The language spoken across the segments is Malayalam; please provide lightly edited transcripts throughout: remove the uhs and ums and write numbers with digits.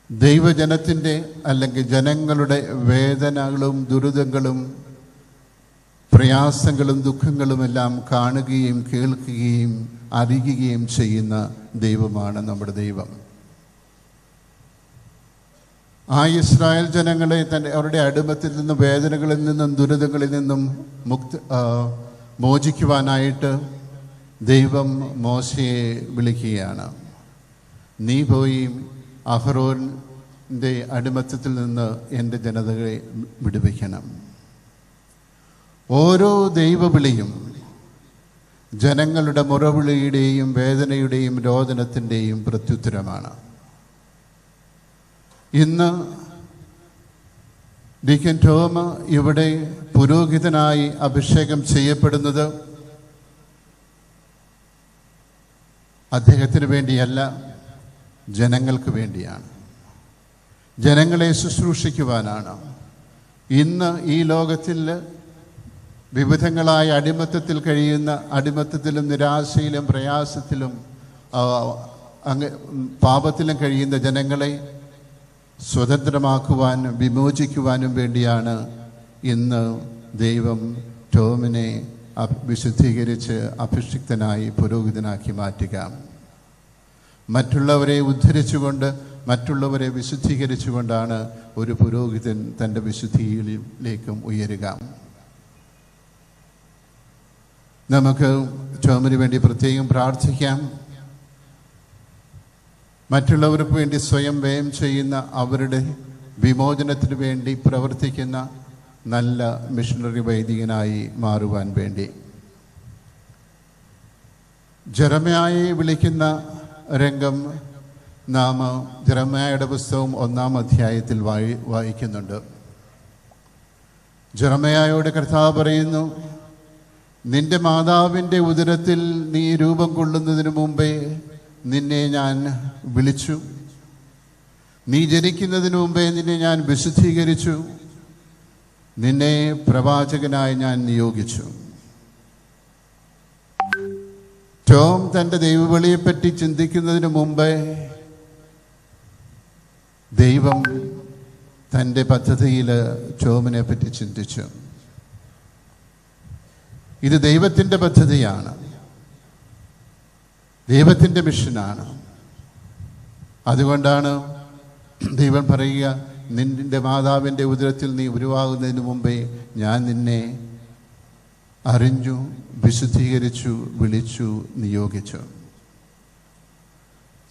ദൈവജനത്തിൻ്റെ അല്ലെങ്കിൽ ജനങ്ങളുടെ വേദനകളും ദുരിതങ്ങളും പ്രയാസങ്ങളും ദുഃഖങ്ങളുമെല്ലാം കാണുകയും കേൾക്കുകയും അറിയുകയും ചെയ്യുന്ന ദൈവമാണ് നമ്മുടെ ദൈവം. ആ ഇസ്രായേൽ ജനങ്ങളെ അവരുടെ അടിമത്തിൽ നിന്നും വേദനകളിൽ നിന്നും ദുരിതങ്ങളിൽ നിന്നും മോചിക്കുവാനായിട്ട് ദൈവം മോശയെ വിളിക്കുകയാണ്. നീ പോയി അഹ്റോന്റെ അടിമത്തത്തിൽ നിന്ന് എൻ്റെ ജനതകളെ വിടുവിക്കണം. ഓരോ ദൈവവിളിയും ജനങ്ങളുടെ മുറവിളിയുടെയും വേദനയുടെയും രോദനത്തിൻ്റെയും പ്രത്യുത്തരമാണ്. ഇന്ന് ഡീക്കൻ ടോം ഇവിടെ പുരോഹിതനായി അഭിഷേകം ചെയ്യപ്പെടുന്നത് അദ്ദേഹത്തിന് വേണ്ടിയല്ല, ജനങ്ങൾക്ക് വേണ്ടിയാണ്. ജനങ്ങളെ ശുശ്രൂഷിക്കുവാനാണ്. ഇന്ന് ഈ ലോകത്തിൽ വിവിധങ്ങളായ അടിമത്തത്തിൽ കഴിയുന്ന, അടിമത്തത്തിലും നിരാശയിലും പ്രയാസത്തിലും പാപത്തിലും കഴിയുന്ന ജനങ്ങളെ സ്വതന്ത്രമാക്കുവാനും വിമോചിക്കുവാനും വേണ്ടിയാണ് ഇന്ന് ദൈവം ടോമിനെ വിശുദ്ധീകരിച്ച് അഭിഷിക്തനായി പുരോഹിതനാക്കി മാറ്റുക. മറ്റുള്ളവരെ ഉദ്ധരിച്ചുകൊണ്ട്, മറ്റുള്ളവരെ വിശുദ്ധീകരിച്ചുകൊണ്ടാണ് ഒരു പുരോഹിതൻ തൻ്റെ വിശുദ്ധിയിലേക്കും ഉയരുക. നമുക്ക് ടോമിന് വേണ്ടി പ്രത്യേകം പ്രാർത്ഥിക്കാം. മറ്റുള്ളവർക്ക് വേണ്ടി സ്വയം വ്യയം ചെയ്യുന്ന, അവരുടെ വിമോചനത്തിന് വേണ്ടി പ്രവർത്തിക്കുന്ന നല്ല മിഷണറി വൈദികനായി മാറുവാൻ വേണ്ടി. ജെറമ്യായെ വിളിക്കുന്ന രംഗം നാം ജെറമ്യായുടെ പുസ്തകം 1-ാം അധ്യായത്തിൽ വായിക്കുന്നുണ്ട്. ജെറമ്യായോട് കർത്താവ് പറയുന്നു, നിന്റെ മാതാവിൻ്റെ ഉദരത്തിൽ നീ രൂപം കൊള്ളുന്നതിന് മുമ്പേ നിന്നെ ഞാൻ വിളിച്ചു. നീ ജനിക്കുന്നതിന് മുമ്പേ നിന്നെ ഞാൻ വിശുദ്ധീകരിച്ചു. നിന്നെ പ്രവാചകനായി ഞാൻ നിയോഗിച്ചു. ടോം തൻ്റെ ദൈവവിളിയെപ്പറ്റി ചിന്തിക്കുന്നതിന് മുമ്പേ ദൈവം തൻ്റെ പദ്ധതിയിൽ ടോമിനെ പറ്റി ചിന്തിച്ചു. ഇത് ദൈവത്തിൻ്റെ പദ്ധതിയാണ്, ദൈവത്തിൻ്റെ മിഷനാണ്. അതുകൊണ്ടാണ് ദൈവം പറയുക, നിന്റെ മാതാവിൻ്റെ ഉദരത്തിൽ നീ ഉരുവാകുന്നതിന് മുമ്പേ ഞാൻ നിന്നെ അറിഞ്ഞു, വിശുദ്ധീകരിച്ചു, വിളിച്ചു, നിയോഗിച്ചു.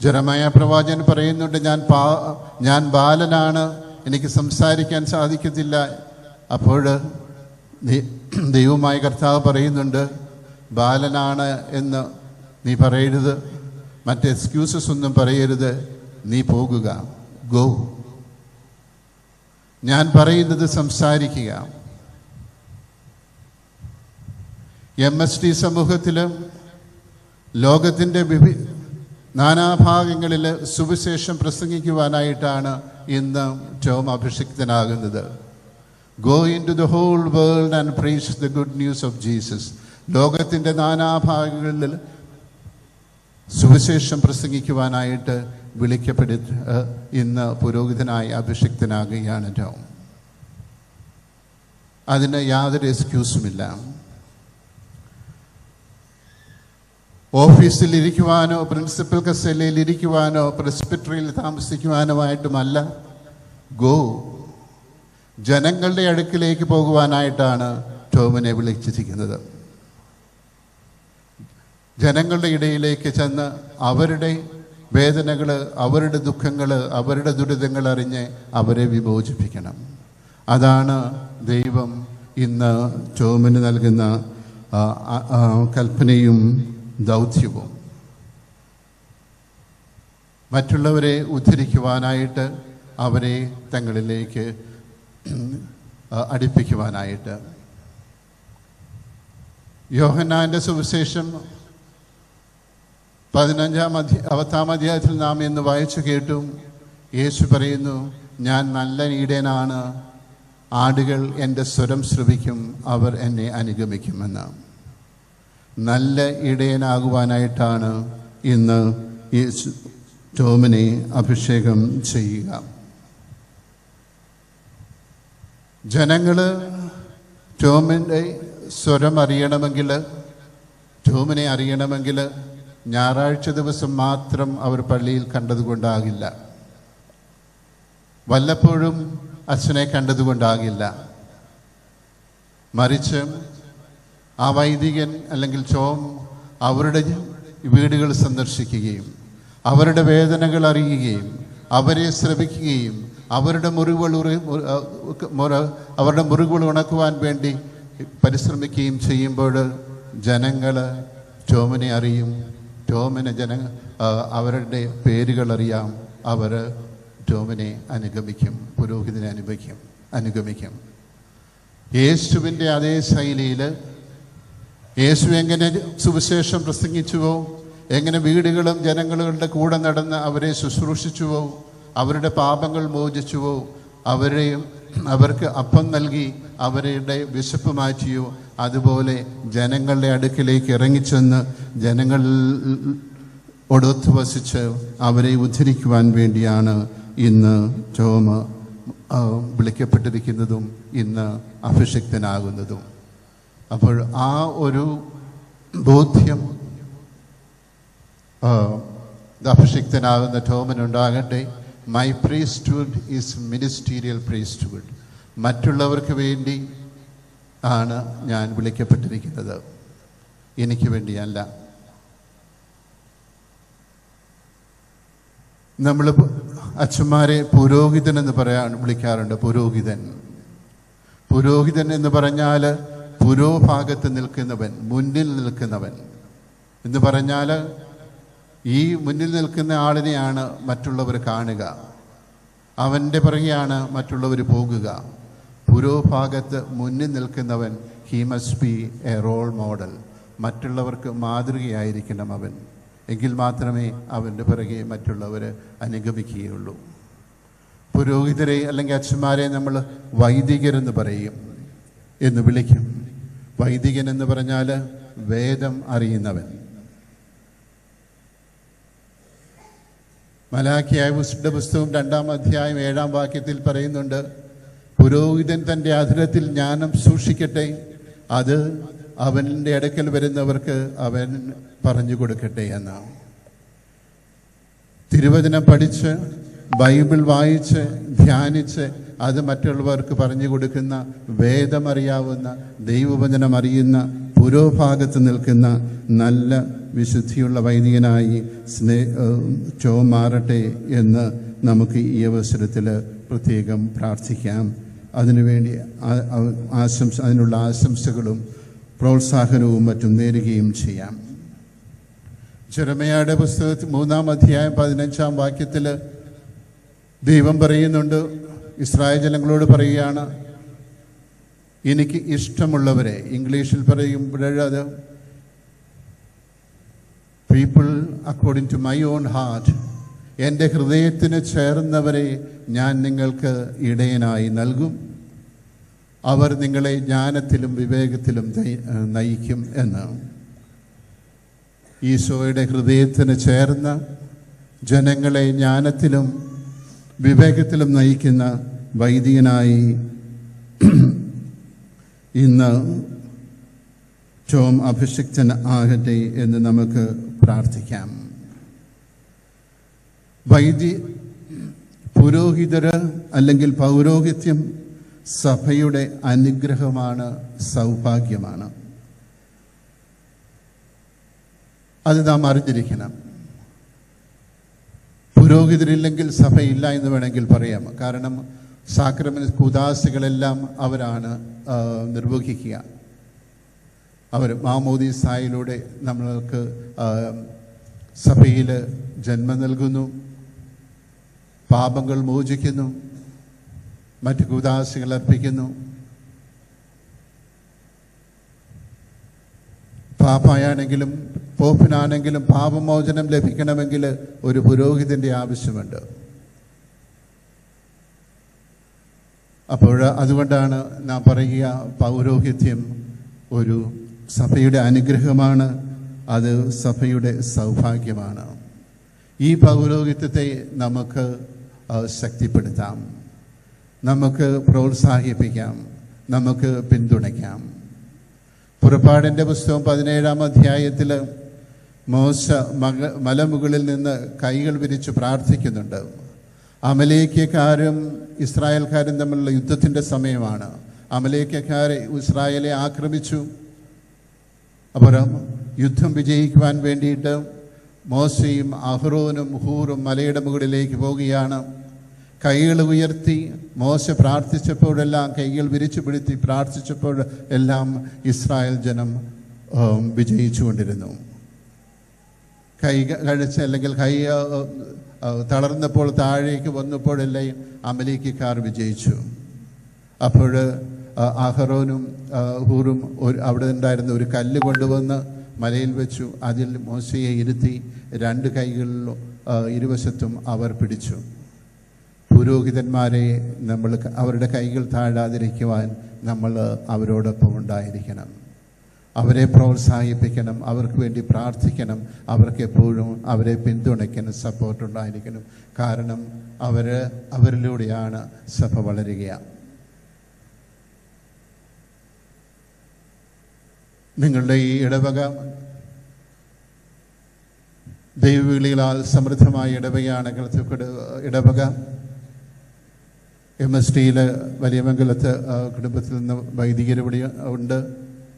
ജെറമ്യാ പ്രവാചകൻ പറയുന്നുണ്ട്, ഞാൻ ബാലനാണ്, എനിക്ക് സംസാരിക്കാൻ സാധിക്കത്തില്ല. അപ്പോൾ ദൈവമായ കർത്താവ് പറയുന്നുണ്ട്, ബാലനാണ് എന്ന് നീ പറയരുത്, മറ്റ് എക്സ്ക്യൂസസ് ഒന്നും പറയരുത്, നീ പോകുക, ഗോ. ഞാൻ പറയുന്നത് സംസാരിക്കുക. MST സമൂഹത്തിലും ലോകത്തിൻ്റെ നാനാഭാഗങ്ങളിൽ സുവിശേഷം പ്രസംഗിക്കുവാനായിട്ടാണ് ഇന്ന് Tom അഭിഷിക്തനാകുന്നത്. Go into the whole world and preach the good news of Jesus. ലോകത്തിൻ്റെ നാനാഭാഗങ്ങളിൽ സുവിശേഷം പ്രസംഗിക്കുവാനായിട്ട് വിളിക്കപ്പെട്ട് ഇന്ന് പുരോഹിതനായി അഭിഷിക്തനാകുകയാണ് ടോം. അതിന് യാതൊരു എക്സ്ക്യൂസുമില്ല. ഓഫീസിൽ ഇരിക്കുവാനോ, പ്രിൻസിപ്പൽ കസേരയിൽ ഇരിക്കുവാനോ, പ്രെസ്ബിറ്ററിയിൽ താമസിക്കുവാനുമായിട്ടുമല്ല. ഗോ. ജനങ്ങളുടെ അടുക്കിലേക്ക് പോകുവാനായിട്ടാണ് ടോമിനെ വിളിച്ചിരിക്കുന്നത്. ജനങ്ങളുടെ ഇടയിലേക്ക് ചെന്ന് അവരുടെ വേദനകൾ, അവരുടെ ദുഃഖങ്ങൾ, അവരുടെ ദുരിതങ്ങൾ അറിഞ്ഞ് അവരെ വിമോചിപ്പിക്കണം. അതാണ് ദൈവം ഇന്ന് ടോമിന് നൽകുന്ന കൽപ്പനയും ദൗത്യവും. മറ്റുള്ളവരെ ഉദ്ധരിക്കുവാനായിട്ട്, അവരെ തങ്ങളിലേക്ക് അടുപ്പിക്കുവാനായിട്ട്. യോഹന്നാന്റെ സുവിശേഷം 10-ാം അധ്യായത്തിൽ നാം ഇന്ന് വായിച്ചു കേട്ടു. യേശു പറയുന്നു, ഞാൻ നല്ല ഈടേനാണ്, ആടുകൾ എൻ്റെ സ്വരം ശ്രവിക്കും, അവർ എന്നെ അനുഗമിക്കുമെന്ന്. നല്ല ഇടയനാകുവാനായിട്ടാണ് ഇന്ന് ടോമിനെ അഭിഷേകം ചെയ്യുക. ജനങ്ങൾ ടോമിൻ്റെ സ്വരം അറിയണമെങ്കിൽ, ടോമിനെ അറിയണമെങ്കിൽ ഞായറാഴ്ച ദിവസം മാത്രം അവർ പള്ളിയിൽ കണ്ടതുകൊണ്ടാകില്ല, വല്ലപ്പോഴും അച്ഛനെ കണ്ടതുകൊണ്ടാകില്ല. മറിച്ച് ആ വൈദികൻ അല്ലെങ്കിൽ ടോം അവരുടെ വീടുകൾ സന്ദർശിക്കുകയും അവരുടെ വേദനകൾ അറിയുകയും അവരെ ശ്രമിക്കുകയും അവരുടെ മുറിവുകൾ ഉണക്കുവാൻ വേണ്ടി പരിശ്രമിക്കുകയും ചെയ്യുമ്പോൾ ജനങ്ങൾ ടോമിനെ അറിയും. ടോമിന് അവരുടെ പേരുകൾ അറിയാം. അവർ ടോമിനെ അനുഗമിക്കും, പുരോഹിതനെ അനുഗമിക്കും. യേശുവിൻ്റെ അതേ ശൈലിയിൽ യേശു എങ്ങനെ സുവിശേഷം പ്രസംഗിച്ചുവോ, എങ്ങനെ വീടുകളും ജനങ്ങളുടെ കൂടെ നടന്ന് അവരെ ശുശ്രൂഷിച്ചുവോ, അവരുടെ പാപങ്ങൾ മോചിച്ചുവോ, അവർക്ക് അപ്പം നൽകി അവരുടെ വിശപ്പ് മാറ്റിയോ, അതുപോലെ ജനങ്ങളുടെ അടുക്കിലേക്ക് ഇറങ്ങിച്ചെന്ന് ജനങ്ങളോടൊത്തു വസിച്ച് അവരെ ഉദ്ധരിക്കുവാൻ വേണ്ടിയാണ് ഇന്ന് ടോം വിളിക്കപ്പെട്ടിരിക്കുന്നതും ഇന്ന് അഭിഷിക്തനാകുന്നതും. അപ്പോൾ ആ ഒരു ബോധ്യം അഭിഷിക്തനാകുന്ന ടോമിനുണ്ടാകട്ടെ. My priesthood is ministerial priesthood. മറ്റുള്ളവർക്ക് വേണ്ടി ആണ് ഞാൻ വിളിക്കപ്പെട്ടിരിക്കുന്നത്, എനിക്ക് വേണ്ടിയല്ല. നമ്മൾ അച്ഛന്മാരെ പുരോഹിതൻ എന്ന് വിളിക്കാറുണ്ട്. പുരോഹിതൻ എന്ന് പറഞ്ഞാൽ പുരോഭാഗത്ത് നിൽക്കുന്നവൻ, മുന്നിൽ നിൽക്കുന്നവൻ എന്ന് പറഞ്ഞാൽ ഈ മുന്നിൽ നിൽക്കുന്ന ആളിനെയാണ് മറ്റുള്ളവർ കാണുക, അവൻ്റെ പിറകെയാണ് മറ്റുള്ളവർ പോകുക. പുരോഭാഗത്ത് മുന്നിൽ നിൽക്കുന്നവൻ he must be a role model. മറ്റുള്ളവർക്ക് മാതൃകയായിരിക്കണം അവൻ, എങ്കിൽ മാത്രമേ അവൻ്റെ പിറകെ മറ്റുള്ളവർ അനുഗമിക്കുകയുള്ളൂ. പുരോഹിതരെ അല്ലെങ്കിൽ അച്ഛന്മാരെ നമ്മൾ വൈദികരെന്ന് പറയും, എന്ന് വിളിക്കും. വൈദികൻ എന്ന് പറഞ്ഞാൽ വേദം അറിയുന്നവൻ. മലാക്കിയായുടെ പുസ്തകം 2-ാം അധ്യായം 7-ാം വാക്യത്തിൽ പറയുന്നുണ്ട്, പുരോഹിതൻ തൻ്റെ അധരത്തിൽ ജ്ഞാനം സൂക്ഷിക്കട്ടെ, അത് അവൻ്റെ അടുക്കൽ വരുന്നവർക്ക് അവൻ പറഞ്ഞു കൊടുക്കട്ടെ എന്നാണ്. തിരുവചനം പഠിച്ച് ബൈബിൾ വായിച്ച് ധ്യാനിച്ച് അത് മറ്റുള്ളവർക്ക് പറഞ്ഞു കൊടുക്കുന്ന, വേദമറിയാവുന്ന, ദൈവവചനം അറിയുന്ന, പുരോഭാഗത്ത് നിൽക്കുന്ന നല്ല വിശുദ്ധിയുള്ള വൈദികനായി ടോം മാറട്ടെ എന്ന് നമുക്ക് ഈ അവസരത്തിൽ പ്രത്യേകം പ്രാർത്ഥിക്കാം. അതിനുവേണ്ടി അതിനുള്ള ആശംസകളും പ്രോത്സാഹനവും മറ്റും നേരുകയും ചെയ്യാം. ജെറമ്യായുടെ പുസ്തകത്തിൽ 3-ാം അധ്യായം 15-ാം വാക്യത്തിൽ ദൈവം പറയുന്നുണ്ട്, ഇസ്രായേൽ ജനങ്ങളോട് പറയുകയാണ്, എനിക്ക് ഇഷ്ടമുള്ളവരെ, ഇംഗ്ലീഷിൽ പറയുമ്പോഴത് people according to my own heart, എൻ്റെ ഹൃദയത്തിന് ചേർന്നവരെ ഞാൻ നിങ്ങൾക്ക് ഇടയനായി നൽകും, അവർ നിങ്ങളെ ജ്ഞാനത്തിലും വിവേകത്തിലും നയിക്കും എന്ന്. ഈശോയുടെ ഹൃദയത്തിന് ചേർന്ന ജനങ്ങളെ ജ്ഞാനത്തിലും വിവേകത്തിലും നയിക്കുന്ന വൈദികനായി ഇന്ന് ടോം അഭിഷിക്തൻ ആകട്ടെ എന്ന് നമുക്ക് പ്രാർത്ഥിക്കാം. പുരോഹിതര് അല്ലെങ്കിൽ പൗരോഹിത്യം സഭയുടെ അനുഗ്രഹമാണ്, സൗഭാഗ്യമാണ്. അത് നാം അറിഞ്ഞിരിക്കണം. പുരോഹിതരില്ലെങ്കിൽ സഭയില്ല എന്ന് വേണമെങ്കിൽ പറയാം. കാരണം സാക്രമെന്റ് കൂദാശകളെല്ലാം അവരാണ് നിർവഹിക്കുക. അവർ മാമോദീസായിലൂടെ നമ്മൾക്ക് സഭയിൽ ജന്മം നൽകുന്നു, പാപങ്ങൾ മോചിക്കുന്നു, മറ്റ് കൂദാശകൾ അർപ്പിക്കുന്നു. പാപ്പായാണെങ്കിലും പോപ്പിനാണെങ്കിലും പാപമോചനം ലഭിക്കണമെങ്കിൽ ഒരു പുരോഹിതൻ്റെ ആവശ്യമുണ്ട്. അപ്പോൾ അതുകൊണ്ടാണ് നാം പറയുക, പൗരോഹിത്യം ഒരു സഭയുടെ അനുഗ്രഹമാണ്, അത് സഭയുടെ സൗഭാഗ്യമാണ്. ഈ പൗരോഹിത്യത്തെ നമുക്ക് ശക്തിപ്പെടുത്താം, നമുക്ക് പ്രോത്സാഹിപ്പിക്കാം, നമുക്ക് പിന്തുണയ്ക്കാം. പുറപ്പാടിൻ്റെ പുസ്തകം 17-ാം അധ്യായത്തിൽ മോശ മലമുകളിൽ നിന്ന് കൈകൾ വിരിച്ച് പ്രാർത്ഥിക്കുന്നുണ്ട്. അമലേക്യക്കാരും ഇസ്രായേൽക്കാരും തമ്മിലുള്ള യുദ്ധത്തിൻ്റെ സമയമാണ്. അമലേക്യക്കാരെ ഇസ്രായേലെ ആക്രമിച്ചു. അപ്പോൾ യുദ്ധം വിജയിക്കുവാൻ വേണ്ടിയിട്ട് മോശയും അഹ്റോനും ഹൂറും മലയുടെ മുകളിലേക്ക് പോവുകയാണ്. കൈകൾ ഉയർത്തി മോശ പ്രാർത്ഥിച്ചപ്പോഴെല്ലാം, കൈകൾ വിരിച്ചു പിടിത്തി പ്രാർത്ഥിച്ചപ്പോൾ എല്ലാം ഇസ്രായേൽ ജനം വിജയിച്ചുകൊണ്ടിരുന്നു. കൈ കഴിച്ച് അല്ലെങ്കിൽ കൈ തളർന്നപ്പോൾ താഴേക്ക് വന്നപ്പോഴെല്ലാം അമലേക്യക്കാർ വിജയിച്ചു. അപ്പോൾ അഹ്റോനും ഹൂറും അവിടെ ഉണ്ടായിരുന്ന ഒരു കല്ല് കൊണ്ടുവന്ന് മലയിൽ വെച്ചു. അതിൽ മോശയെ ഇരുത്തി 2 കൈകളിലും ഇരുവശത്തും അവർ പിടിച്ചു. പുരോഹിതന്മാരെ നമ്മൾ അവരുടെ കൈകൾ താഴാതിരിക്കുവാൻ നമ്മൾ അവരോടൊപ്പം ഉണ്ടായിരിക്കണം. അവരെ പ്രോത്സാഹിപ്പിക്കണം, അവർക്ക് വേണ്ടി പ്രാർത്ഥിക്കണം, അവർക്ക് എപ്പോഴും അവരെ പിന്തുണയ്ക്കണം, സപ്പോർട്ടുണ്ടായിരിക്കണം. കാരണം അവരിലൂടെയാണ് സഭ വളരുക. നിങ്ങളുടെ ഈ ഇടവക ദൈവവിളികളാൽ സമൃദ്ധമായ ഇടവകയാണ് ഇടവക. MSTയിൽ വലിയമംഗലത്ത് കുടുംബത്തിൽ നിന്ന് വൈദികർ ഇവിടെ ഉണ്ട്,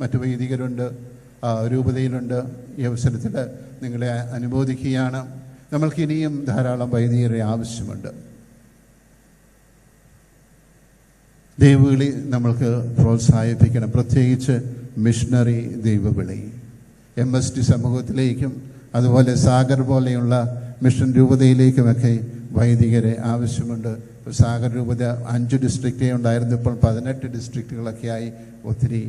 മറ്റു വൈദികരുണ്ട്, രൂപതയിലുണ്ട്. ഈ അവസരത്തിൽ നിങ്ങളെ അനുമോദിക്കുകയാണ്. നമ്മൾക്ക് ഇനിയും ധാരാളം വൈദികരെ ആവശ്യമുണ്ട്. ദൈവവിളി നമ്മൾക്ക് പ്രോത്സാഹിപ്പിക്കണം, പ്രത്യേകിച്ച് മിഷണറി ദൈവവിളി. MST സമൂഹത്തിലേക്കും അതുപോലെ സാഗർ പോലെയുള്ള മിഷൻ രൂപതയിലേക്കുമൊക്കെ വൈദികരെ ആവശ്യമുണ്ട്. സാഗർ രൂപത 5 ഡിസ്ട്രിക്റ്റേ ഉണ്ടായിരുന്നു, ഇപ്പോൾ 18 ഡിസ്ട്രിക്റ്റുകളൊക്കെയായി. ഒത്തിരി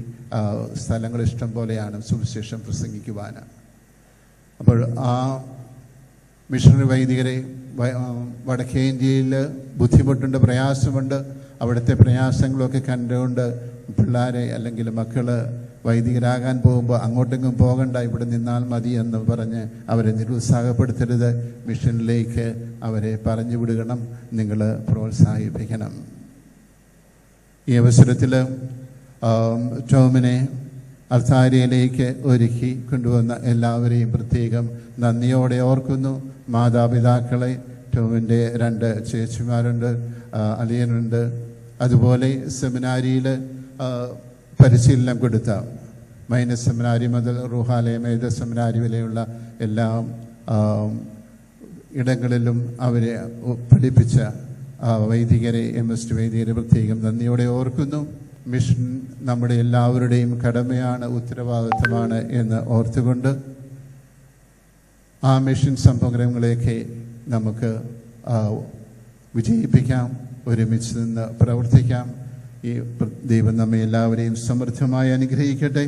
സ്ഥലങ്ങൾ ഇഷ്ടം പോലെയാണ് സുവിശേഷം പ്രസംഗിക്കുവാൻ. അപ്പോൾ ആ മിഷണറി വൈദികരെ വടക്കേ ഇന്ത്യയിൽ ബുദ്ധിമുട്ടുണ്ട്, പ്രയാസമുണ്ട്. അവിടുത്തെ പ്രയാസങ്ങളൊക്കെ കണ്ടുകൊണ്ട് പിള്ളേരെ അല്ലെങ്കിൽ മക്കൾ വൈദികരാകാൻ പോകുമ്പോൾ അങ്ങോട്ടെങ്കിലും പോകണ്ട, ഇവിടെ നിന്നാൽ മതി എന്ന് പറഞ്ഞ് അവരെ നിരുത്സാഹപ്പെടുത്തരുത്. മിഷനിലേക്ക് അവരെ പറഞ്ഞു വിടണം, നിങ്ങൾ പ്രോത്സാഹിപ്പിക്കണം. ഈ അവസരത്തിൽ ടോമിനെ അൾത്താരയിലേക്ക് ഒരുക്കി കൊണ്ടുവന്ന എല്ലാവരെയും പ്രത്യേകം നന്ദിയോടെ ഓർക്കുന്നു. മാതാപിതാക്കളെ, ടോമിൻ്റെ 2 ചേച്ചിമാരുണ്ട്, അളിയനുണ്ട്. അതുപോലെ സെമിനാരിയിൽ പരിശീലനം കൊടുത്ത മൈനസ് സെമിനാരി മുതൽ റുഹാലയ മേധ സെമിനാരി വരെയുള്ള എല്ലാ ഇടങ്ങളിലും അവരെ പഠിപ്പിച്ച വൈദികരെ, MST വൈദികരെ പ്രത്യേകം നന്ദിയോടെ ഓർക്കുന്നു. മിഷൻ നമ്മുടെ എല്ലാവരുടെയും കടമയാണ്, ഉത്തരവാദിത്തമാണ് എന്ന് ഓർത്തുകൊണ്ട് ആ മിഷൻ സംഭവങ്ങളെയൊക്കെ നമുക്ക് വിജയിപ്പിക്കാം, ഒരുമിച്ച് നിന്ന് പ്രവർത്തിക്കാം. ഈ ദൈവം നമ്മെ എല്ലാവരെയും സമൃദ്ധമായി അനുഗ്രഹിക്കട്ടെ.